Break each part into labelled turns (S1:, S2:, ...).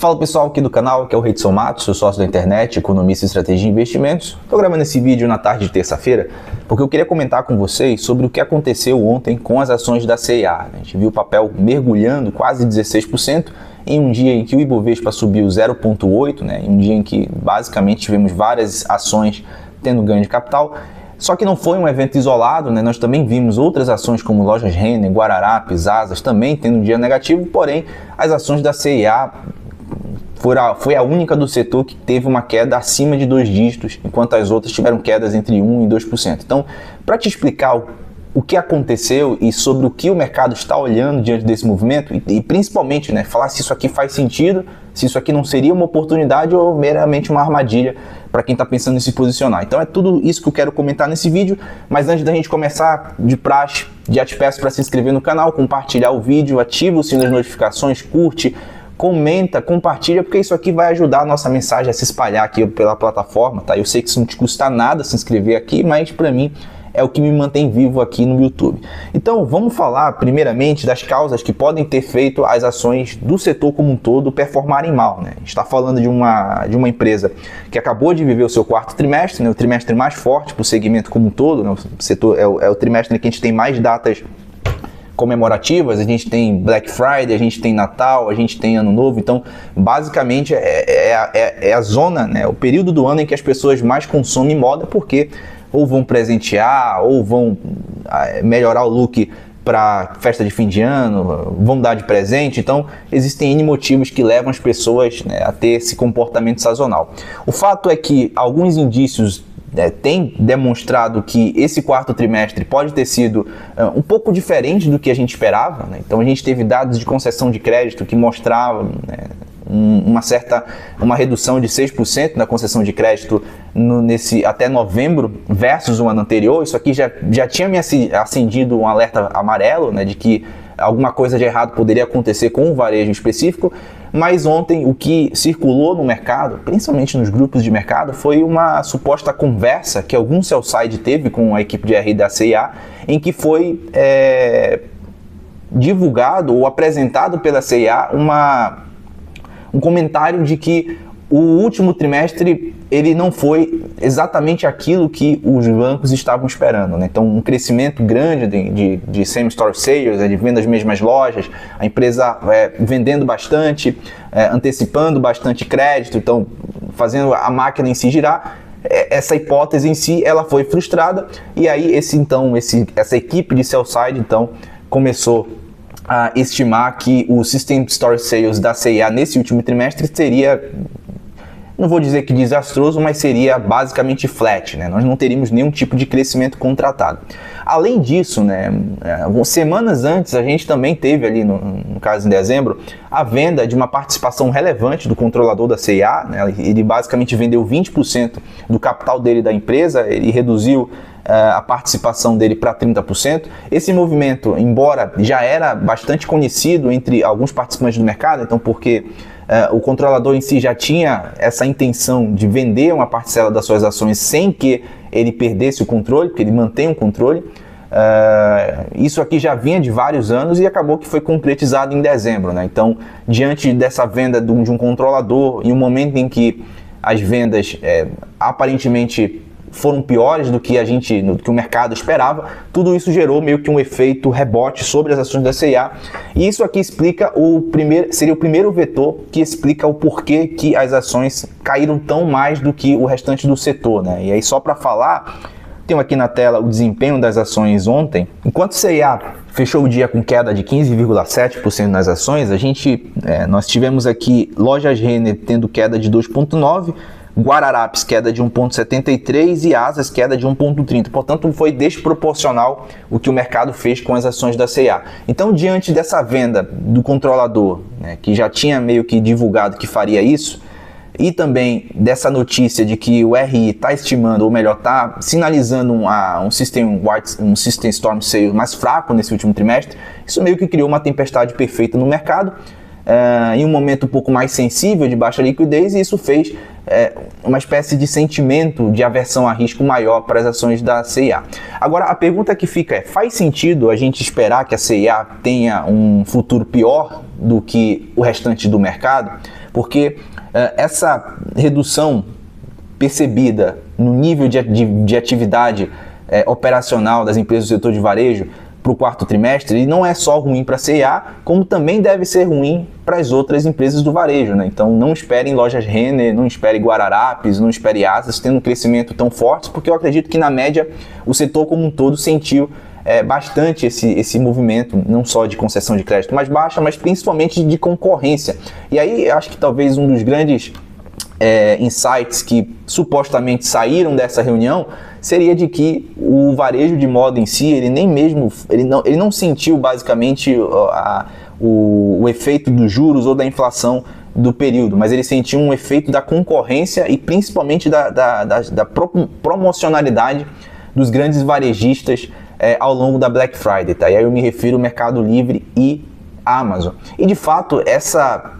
S1: Fala pessoal aqui do canal, que é o Redson Matos, sou sócio da internet, economista e estratégia de investimentos. Estou gravando esse vídeo na tarde de terça-feira porque eu queria comentar com vocês sobre o que aconteceu ontem com as ações da C&A. A gente viu o papel mergulhando quase 16% em um dia em que o Ibovespa subiu 0,8%, em um dia em que basicamente tivemos várias ações tendo ganho de capital. Só que não foi um evento isolado, nós também vimos outras ações como Lojas Renner, Guararapes, Asas também tendo um dia negativo, porém as ações da C&A foi a única do setor que teve uma queda acima de 2 dígitos, enquanto as outras tiveram quedas entre 1% e 2%. Então, para te explicar o que aconteceu e sobre o que o mercado está olhando diante desse movimento e principalmente falar se isso aqui faz sentido, se isso aqui não seria uma oportunidade ou meramente uma armadilha para quem está pensando em se posicionar. Então é tudo isso que eu quero comentar nesse vídeo, mas antes da gente começar, de praxe, já te peço para se inscrever no canal, compartilhar o vídeo, ativa o sino das notificações, curte, comenta, compartilha, porque isso aqui vai ajudar a nossa mensagem a se espalhar aqui pela plataforma, tá? Eu sei que isso não te custa nada se inscrever aqui, mas para mim é o que me mantém vivo aqui no YouTube. Então vamos falar primeiramente das causas que podem ter feito as ações do setor como um todo performarem mal, A gente está falando de uma empresa que acabou de viver o seu quarto trimestre, o trimestre mais forte para o segmento como um todo, O setor é o trimestre em que a gente tem mais datas comemorativas, a gente tem Black Friday, a gente tem Natal, a gente tem Ano Novo, então basicamente é a zona, o período do ano em que as pessoas mais consomem moda, porque ou vão presentear, ou vão melhorar o look para festa de fim de ano, vão dar de presente, então existem N motivos que levam as pessoas a ter esse comportamento sazonal. O fato é que alguns indícios tem demonstrado que esse quarto trimestre pode ter sido um pouco diferente do que a gente esperava, Então a gente teve dados de concessão de crédito que mostravam uma redução de 6% na concessão de crédito até novembro versus o ano anterior. Isso aqui já tinha me acendido um alerta amarelo, de que alguma coisa de errado poderia acontecer com um varejo específico, mas ontem o que circulou no mercado, principalmente nos grupos de mercado, foi uma suposta conversa que algum sell-side teve com a equipe de RI da C&A, em que foi divulgado ou apresentado pela C&A um comentário de que o último trimestre ele não foi exatamente aquilo que os bancos estavam esperando, Então, um crescimento grande de same-store sales, de vendas das mesmas lojas, a empresa vendendo bastante, antecipando bastante crédito, então fazendo a máquina em si girar. Essa hipótese em si, ela foi frustrada e aí essa equipe de sell-side então começou a estimar que o System Store Sales da C&A nesse último trimestre seria, não vou dizer que desastroso, mas seria basicamente flat, Nós não teríamos nenhum tipo de crescimento contratado. Além disso, semanas antes a gente também teve ali, no caso em dezembro, a venda de uma participação relevante do controlador da C&A, Ele basicamente vendeu 20% do capital dele da empresa, ele reduziu a participação dele para 30%. Esse movimento, embora já era bastante conhecido entre alguns participantes do mercado, então porque o controlador em si já tinha essa intenção de vender uma parcela das suas ações sem que ele perdesse o controle, porque ele mantém o controle. Isso aqui já vinha de vários anos e acabou que foi concretizado em dezembro, Então, diante dessa venda de um controlador e um momento em que as vendas aparentemente foram piores do que o mercado esperava, tudo isso gerou meio que um efeito rebote sobre as ações da C&A, e isso aqui explica seria o primeiro vetor que explica o porquê que as ações caíram tão mais do que o restante do setor, E aí só para falar, tenho aqui na tela o desempenho das ações ontem. Enquanto C&A fechou o dia com queda de 15,7% nas ações, nós tivemos aqui Lojas Renner tendo queda de 2,9%, Guararapes queda de 1,73% e Asas queda de 1,30%. Portanto, foi desproporcional o que o mercado fez com as ações da C&A. Então, diante dessa venda do controlador, que já tinha meio que divulgado que faria isso, e também dessa notícia de que o RI está estimando, ou melhor, está sinalizando um System Storm Sales mais fraco nesse último trimestre, isso meio que criou uma tempestade perfeita no mercado, em um momento um pouco mais sensível de baixa liquidez, e isso fez uma espécie de sentimento de aversão a risco maior para as ações da C&A. Agora, a pergunta que fica faz sentido a gente esperar que a C&A tenha um futuro pior do que o restante do mercado? porque essa redução percebida no nível de atividade operacional das empresas do setor de varejo para o quarto trimestre, ele não é só ruim para a C&A, como também deve ser ruim para as outras empresas do varejo, né? Então não esperem lojas Renner, não esperem Guararapes, não esperem Asas tendo um crescimento tão forte, porque eu acredito que na média o setor como um todo sentiu bastante esse movimento, não só de concessão de crédito mais baixa, mas principalmente de concorrência. E aí acho que talvez um dos grandes insights que supostamente saíram dessa reunião seria de que o varejo de moda em si, ele não sentiu basicamente o efeito dos juros ou da inflação do período, mas ele sentiu um efeito da concorrência e principalmente da promocionalidade dos grandes varejistas ao longo da Black Friday, tá? E aí eu me refiro ao Mercado Livre e Amazon. E de fato, essa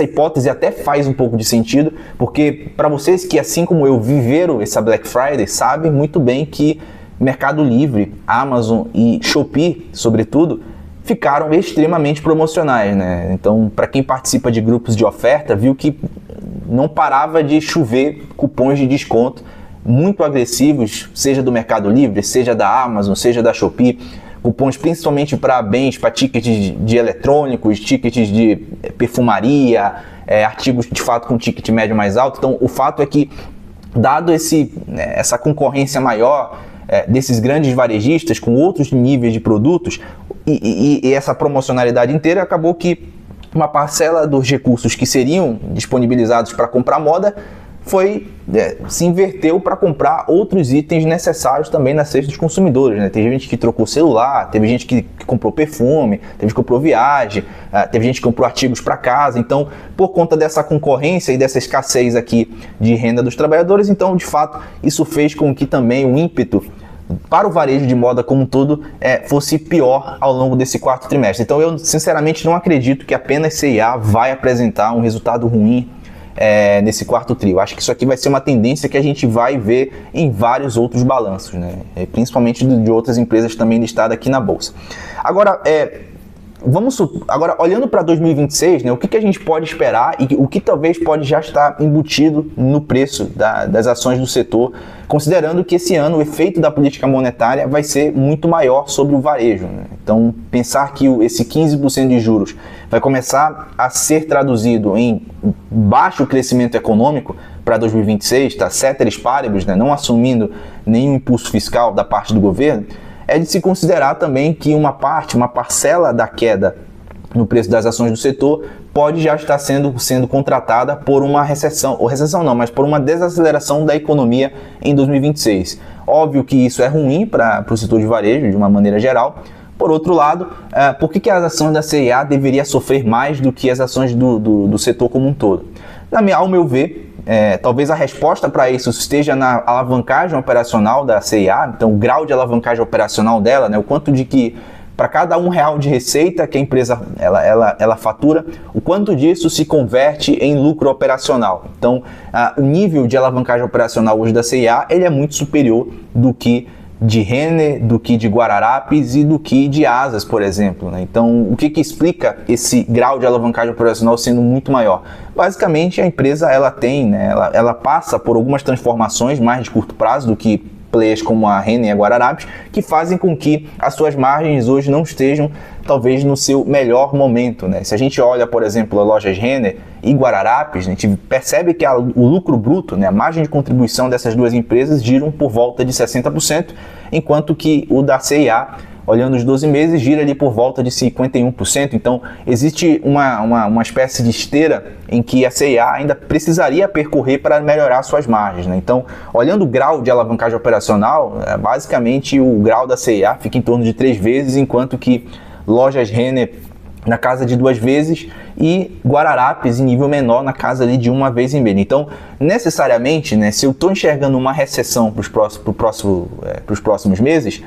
S1: hipótese até faz um pouco de sentido, porque para vocês que, assim como eu, viveram essa Black Friday, sabem muito bem que Mercado Livre, Amazon e Shopee, sobretudo, ficaram extremamente promocionais, né? Então, para quem participa de grupos de oferta, viu que não parava de chover cupons de desconto muito agressivos, seja do Mercado Livre, seja da Amazon, seja da Shopee, cupons principalmente para bens, para tickets de eletrônicos, tickets de perfumaria, artigos de fato com ticket médio mais alto. Então o fato é que, dado essa concorrência maior desses grandes varejistas com outros níveis de produtos e essa promocionalidade inteira, acabou que uma parcela dos recursos que seriam disponibilizados para comprar moda se inverteu para comprar outros itens necessários também na cesta dos consumidores, né? Teve gente que trocou celular, teve gente que comprou perfume, teve gente que comprou viagem, teve gente que comprou artigos para casa. Então, por conta dessa concorrência e dessa escassez aqui de renda dos trabalhadores, então, de fato, isso fez com que também o ímpeto para o varejo de moda como um todo fosse pior ao longo desse quarto trimestre. Então, eu sinceramente não acredito que apenas C&A vai apresentar um resultado ruim nesse quarto tri. Eu acho que isso aqui vai ser uma tendência que a gente vai ver em vários outros balanços, né? Principalmente de outras empresas também listadas aqui na Bolsa. Agora, agora olhando para 2026, né, o que a gente pode esperar e o que talvez pode já estar embutido no preço das ações do setor, considerando que esse ano o efeito da política monetária vai ser muito maior sobre o varejo, né? Então, pensar que esse 15% de juros vai começar a ser traduzido em baixo crescimento econômico para 2026, tá? Ceteris paribus, né, não assumindo nenhum impulso fiscal da parte do governo, é de se considerar também que uma parcela da queda no preço das ações do setor pode já estar sendo contratada por uma recessão, ou recessão não, mas por uma desaceleração da economia em 2026. Óbvio que isso é ruim para o setor de varejo, de uma maneira geral. Por outro lado, por que as ações da C&A deveriam sofrer mais do que as ações do setor como um todo? Ao meu ver, talvez a resposta para isso esteja na alavancagem operacional da C&A, então o grau de alavancagem operacional dela, né, o quanto de que para cada R$1 de receita que a empresa ela fatura, o quanto disso se converte em lucro operacional. Então, o nível de alavancagem operacional hoje da C&A ele é muito superior do que de Renner, do que de Guararapes e do que de Asas, por exemplo, né? Então, o que explica esse grau de alavancagem operacional sendo muito maior? Basicamente, a empresa ela tem, né, ela passa por algumas transformações mais de curto prazo do que players como a Renner e a Guararapes, que fazem com que as suas margens hoje não estejam, talvez, no seu melhor momento, né? Se a gente olha, por exemplo, as lojas Renner e Guararapes, a gente percebe que o lucro bruto, né, a margem de contribuição dessas duas empresas giram por volta de 60%, enquanto que o da C&A, olhando os 12 meses, gira ali por volta de 51%. Então, existe uma espécie de esteira em que a C&A ainda precisaria percorrer para melhorar suas margens, né? Então, olhando o grau de alavancagem operacional, basicamente o grau da C&A fica em torno de 3 vezes, enquanto que lojas Renner na casa de 2 vezes e Guararapes em nível menor na casa ali de 1 vez e meia. Então, necessariamente, né, se eu estou enxergando uma recessão para os próximos meses,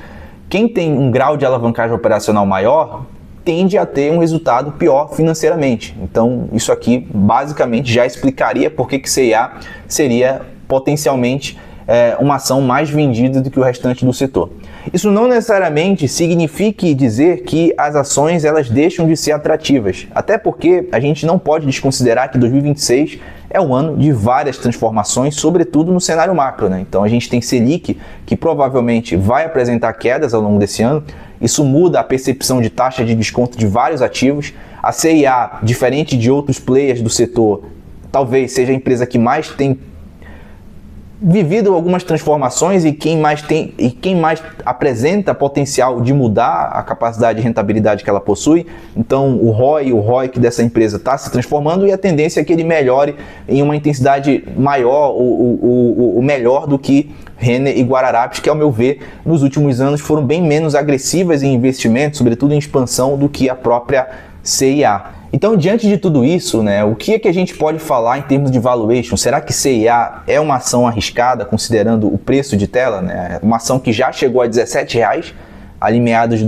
S1: quem tem um grau de alavancagem operacional maior tende a ter um resultado pior financeiramente. Então, isso aqui basicamente já explicaria por que C&A seria potencialmente uma ação mais vendida do que o restante do setor. Isso não necessariamente significa dizer que as ações elas deixam de ser atrativas, até porque a gente não pode desconsiderar que 2026 é um ano de várias transformações, sobretudo no cenário macro, né? Então a gente tem Selic, que provavelmente vai apresentar quedas ao longo desse ano. Isso muda a percepção de taxa de desconto de vários ativos. A CIA, diferente de outros players do setor, talvez seja a empresa que mais tem vivido algumas transformações e quem mais apresenta potencial de mudar a capacidade de rentabilidade que ela possui. Então o ROIC dessa empresa está se transformando e a tendência é que ele melhore em uma intensidade maior ou melhor do que Renner e Guararapes, que ao meu ver nos últimos anos foram bem menos agressivas em investimento, sobretudo em expansão, do que a própria CIA. Então, diante de tudo isso, né, o que é que a gente pode falar em termos de valuation? Será que CIA é uma ação arriscada, considerando o preço de tela? Né? Uma ação que já chegou a R$17, ali meados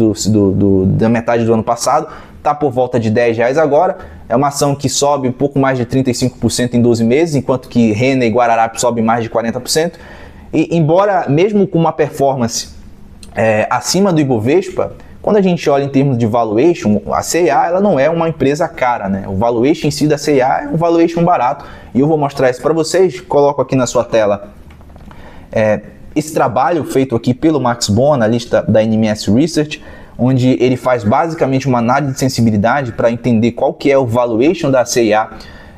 S1: da metade do ano passado, está por volta de R$10 agora. É uma ação que sobe um pouco mais de 35% em 12 meses, enquanto que Renner e Guararapes sobem mais de 40%. E embora, mesmo com uma performance acima do Ibovespa, quando a gente olha em termos de valuation, a CIA ela não é uma empresa cara, né? O valuation em si da CIA é um valuation barato, e eu vou mostrar isso para vocês. Coloco aqui na sua tela esse trabalho feito aqui pelo Max Bohm, analista da NMS Research, onde ele faz basicamente uma análise de sensibilidade para entender qual que é o valuation da CIA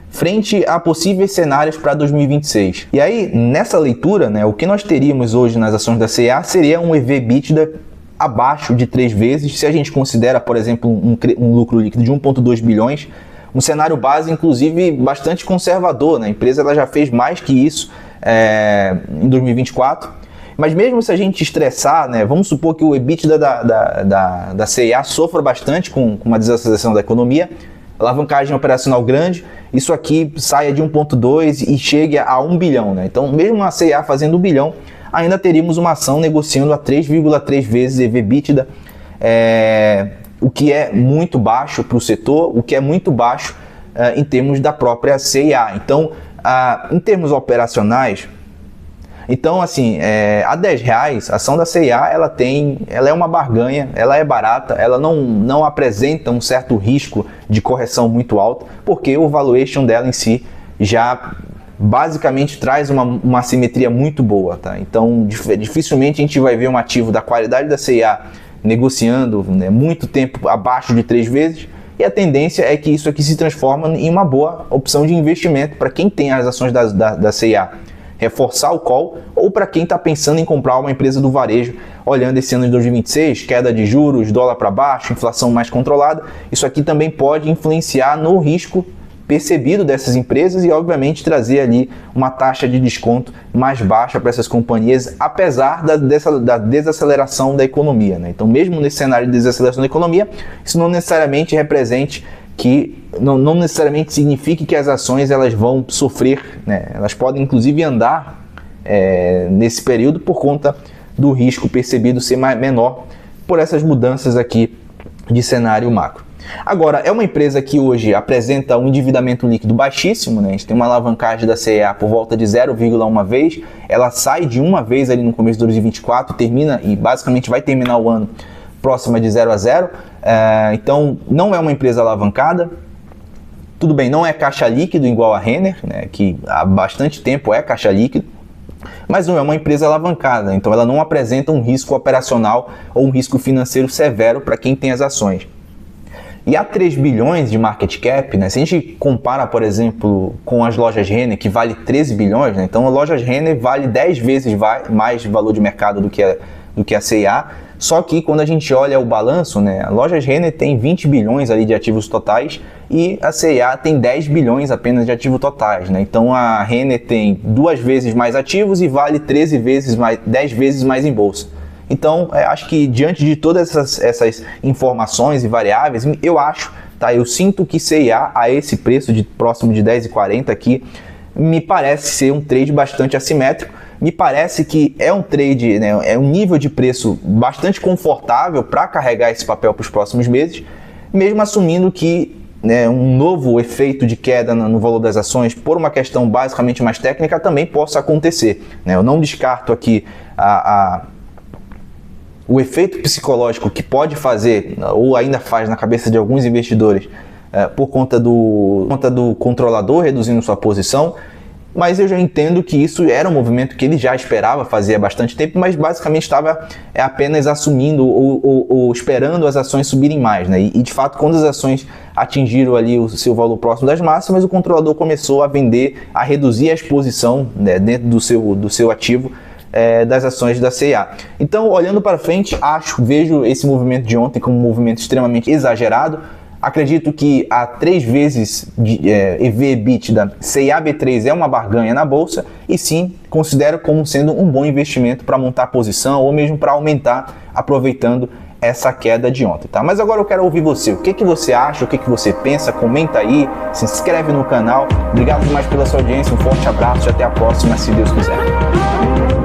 S1: frente a possíveis cenários para 2026. E aí, nessa leitura, né, o que nós teríamos hoje nas ações da CIA seria um EV/EBITDA abaixo de 3 vezes, se a gente considera, por exemplo, um lucro líquido de 1,2 bilhões, um cenário base, inclusive, bastante conservador, né? A empresa ela já fez mais que isso em 2024, mas mesmo se a gente estressar, né, vamos supor que o EBITDA da CIA sofra bastante com uma desaceleração da economia, alavancagem operacional grande, isso aqui saia de 1,2 e chegue a 1 bilhão. Né? Então, mesmo a CIA fazendo 1 bilhão, ainda teríamos uma ação negociando a 3,3 vezes EV/EBITDA, o que é muito baixo para o setor, o que é muito baixo em termos da própria CIA. Então, em termos operacionais, então assim, a R$10, a ação da CIA ela é uma barganha, ela é barata, ela não apresenta um certo risco de correção muito alto, porque o valuation dela em si já basicamente traz uma simetria muito boa, tá? Então dificilmente a gente vai ver um ativo da qualidade da CIA negociando, né, muito tempo abaixo de 3 vezes, e a tendência é que isso aqui se transforma em uma boa opção de investimento para quem tem as ações da CIA, reforçar o call, ou para quem está pensando em comprar uma empresa do varejo, olhando esse ano de 2026, queda de juros, dólar para baixo, inflação mais controlada. Isso aqui também pode influenciar no risco percebido dessas empresas e, obviamente, trazer ali uma taxa de desconto mais baixa para essas companhias, apesar da desaceleração da economia, né? Então, mesmo nesse cenário de desaceleração da economia, isso não necessariamente represente que não necessariamente signifique que as ações elas vão sofrer, né? Elas podem inclusive andar nesse período por conta do risco percebido ser menor por essas mudanças aqui de cenário macro. Agora, é uma empresa que hoje apresenta um endividamento líquido baixíssimo, né? A gente tem uma alavancagem da CIA por volta de 0,1 vez, ela sai de 1 vez ali no começo de 2024, termina e basicamente vai terminar o ano próxima de 0 a 0, então não é uma empresa alavancada. Tudo bem, não é caixa líquido igual a Renner, né, que há bastante tempo é caixa líquido, mas não é uma empresa alavancada, então ela não apresenta um risco operacional ou um risco financeiro severo para quem tem as ações. E há 3 bilhões de market cap, né? Se a gente compara, por exemplo, com as lojas Renner, que vale 13 bilhões, né? Então a lojas Renner vale 10 vezes mais de valor de mercado do que a CIA, só que quando a gente olha o balanço, né, a lojas Renner tem 20 bilhões ali de ativos totais e a CIA tem 10 bilhões apenas de ativos totais, né? Então a Renner tem 2 vezes mais ativos e vale 10 vezes mais em bolsa. Então, acho que diante de todas essas informações e variáveis, eu sinto que CIA a esse preço de próximo de 10,40 aqui, me parece ser um trade bastante assimétrico, me parece que é um trade, né, é um nível de preço bastante confortável para carregar esse papel para os próximos meses, mesmo assumindo que, né, um novo efeito de queda no valor das ações, por uma questão basicamente mais técnica, também possa acontecer, né? Eu não descarto aqui o efeito psicológico que pode fazer, ou ainda faz na cabeça de alguns investidores, por conta do controlador reduzindo sua posição, mas eu já entendo que isso era um movimento que ele já esperava fazer há bastante tempo, mas basicamente estava apenas assumindo ou esperando as ações subirem mais, né? E de fato, quando as ações atingiram ali o seu valor próximo das máximas, o controlador começou a vender, a reduzir a exposição, né, dentro do seu ativo, das ações da C&A. Então, olhando para frente, vejo esse movimento de ontem como um movimento extremamente exagerado. Acredito que a 3 vezes de EV/EBITDA C&A B3 é uma barganha na bolsa e sim, considero como sendo um bom investimento para montar posição ou mesmo para aumentar, aproveitando essa queda de ontem, tá? Mas agora eu quero ouvir você. O que você acha? O que você pensa? Comenta aí, se inscreve no canal. Obrigado demais pela sua audiência, um forte abraço e até a próxima, se Deus quiser.